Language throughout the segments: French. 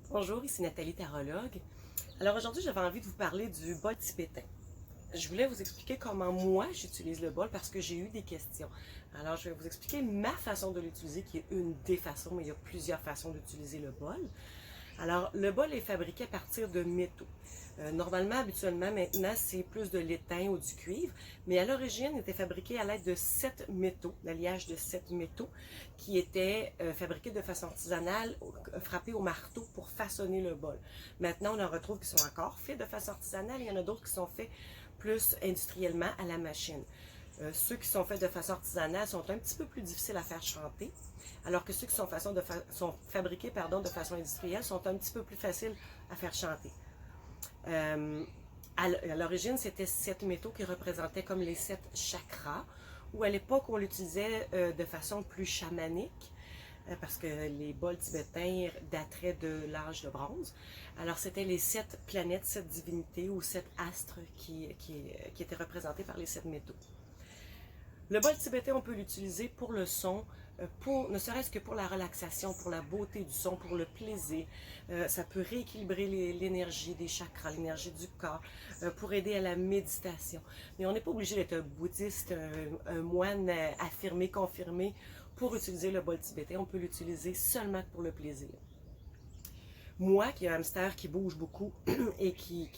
Bonjour, ici Nathalie Tarologue. Alors aujourd'hui, j'avais envie de vous parler du bol tibétain. Je voulais vous expliquer comment moi j'utilise le bol parce que j'ai eu des questions. Alors je vais vous expliquer ma façon de l'utiliser qui est une des façons, mais il y a plusieurs façons d'utiliser le bol. Alors le bol est fabriqué à partir de métaux. Normalement, habituellement, maintenant, c'est plus de l'étain ou du cuivre, mais à l'origine, il était fabriqué à l'aide de 7 métaux, l'alliage de 7 métaux, qui étaient fabriqués de façon artisanale, frappés au marteau pour façonner le bol. Maintenant, on en retrouve qui sont encore faits de façon artisanale, il y en a d'autres qui sont faits plus industriellement à la machine. Ceux qui sont faits de façon artisanale sont un petit peu plus difficiles à faire chanter, alors que ceux qui sont fabriqués de façon industrielle sont un petit peu plus faciles à faire chanter. À l'origine, c'était 7 métaux qui représentaient comme les 7 chakras, ou à l'époque, on l'utilisait de façon plus chamanique, parce que les bols tibétains dateraient de l'âge de bronze. Alors, c'était les 7 planètes, 7 divinités ou 7 astres qui étaient représentés par les 7 métaux. Le bol tibétain, on peut l'utiliser pour le son, ne serait-ce que pour la relaxation, pour la beauté du son, pour le plaisir. Ça peut rééquilibrer l'énergie des chakras, l'énergie du corps, pour aider à la méditation. Mais on n'est pas obligé d'être un bouddhiste, un moine affirmé, confirmé pour utiliser le bol tibétain. On peut l'utiliser seulement pour le plaisir. Moi, qui ai un hamster qui bouge beaucoup et qui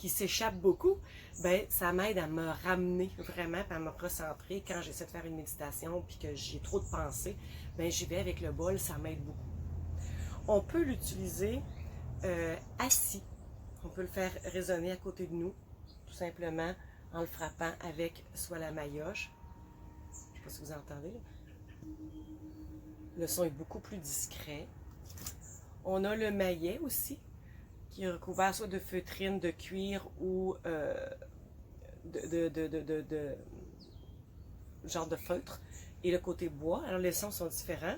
s'échappe beaucoup, ben ça m'aide à me ramener vraiment, à me recentrer quand j'essaie de faire une méditation puis que j'ai trop de pensées, ben j'y vais avec le bol, ça m'aide beaucoup. On peut l'utiliser assis, on peut le faire résonner à côté de nous, tout simplement en le frappant avec soit la maillotche, je ne sais pas si vous entendez, là. Le son est beaucoup plus discret. On a le maillet aussi, qui est recouvert soit de feutrine, de cuir ou de genre de feutre. Et le côté bois, alors les sons sont différents.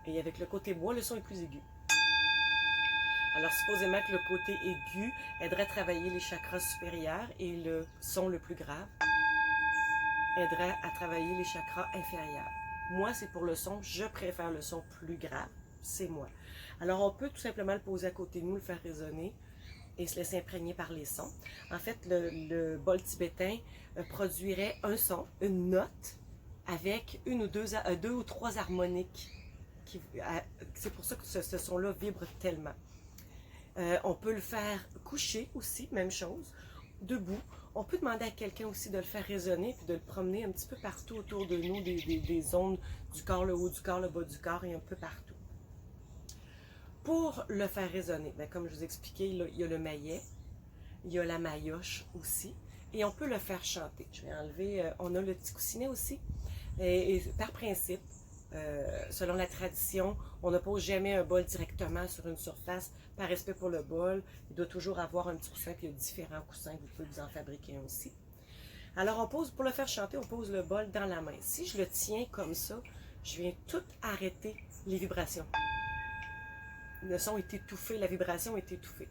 Et avec le côté bois, le son est plus aigu. Alors supposément que le côté aigu aiderait à travailler les chakras supérieurs et le son le plus grave aiderait à travailler les chakras inférieurs. Moi, c'est pour le son, je préfère le son plus grave, c'est moi. Alors on peut tout simplement le poser à côté de nous, le faire résonner et se laisser imprégner par les sons. En fait, le bol tibétain produirait un son, une note, avec deux ou trois harmoniques. C'est pour ça que ce son-là vibre tellement. On peut le faire coucher aussi, même chose, debout. On peut demander à quelqu'un aussi de le faire résonner puis de le promener un petit peu partout autour de nous, des zones du corps, le haut du corps, le bas du corps et un peu partout. Pour le faire résonner, bien, comme je vous expliquais, il y a le maillet, il y a la maillotche aussi, et on peut le faire chanter. Je vais enlever, on a le petit coussinet aussi, et par principe, selon la tradition, on ne pose jamais un bol directement sur une surface. Par respect pour le bol, il doit toujours avoir un petit coussin, puis il y a différents coussins, vous pouvez vous en fabriquer un aussi. Alors on pose, pour le faire chanter, on pose le bol dans la main. Si je le tiens comme ça, je viens tout arrêter les vibrations. Le son est étouffé, la vibration est étouffée.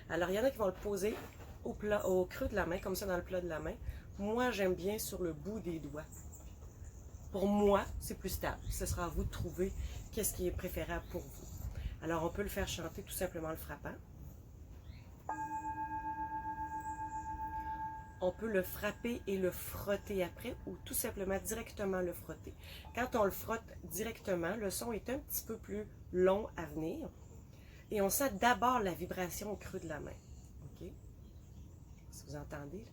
Alors, il y en a qui vont le poser au creux de la main, comme ça dans le plat de la main. Moi, j'aime bien sur le bout des doigts. Pour moi, c'est plus stable. Ce sera à vous de trouver qu'est-ce qui est préférable pour vous. Alors, on peut le faire chanter tout simplement en le frappant. On peut le frapper et le frotter après ou tout simplement directement le frotter. Quand on le frotte directement, le son est un petit peu plus long à venir. Et on sent d'abord la vibration au creux de la main. OK? Si vous entendez, là.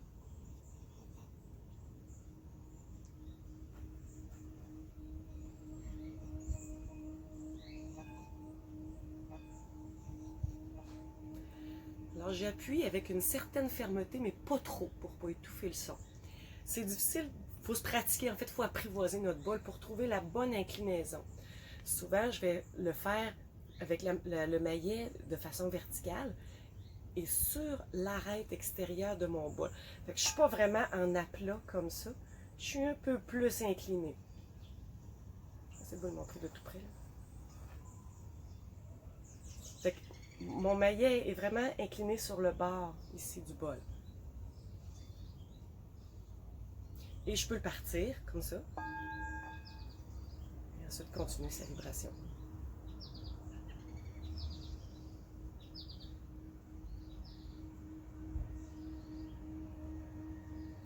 Alors j'appuie avec une certaine fermeté, mais pas trop pour ne pas étouffer le son. C'est difficile, il faut se pratiquer, en fait, il faut apprivoiser notre bol pour trouver la bonne inclinaison. Souvent, je vais le faire avec le maillet de façon verticale et sur l'arête extérieure de mon bol. Fait que je ne suis pas vraiment en aplat comme ça, je suis un peu plus inclinée. J'essaie de vous le montrer de tout près, là. Fait que mon maillet est vraiment incliné sur le bord ici du bol. Et je peux le partir comme ça. Ensuite, continue sa vibration.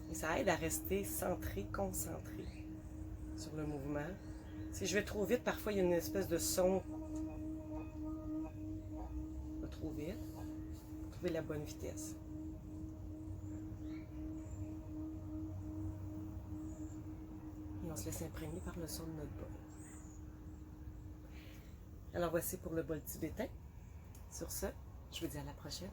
Et ça aide à rester centré, concentré sur le mouvement. Si je vais trop vite, parfois il y a une espèce de son. Pas trop vite. Trouver la bonne vitesse. Et on se laisse imprégner par le son de notre bol. Alors voici pour le bol tibétain. Sur ce, je vous dis à la prochaine.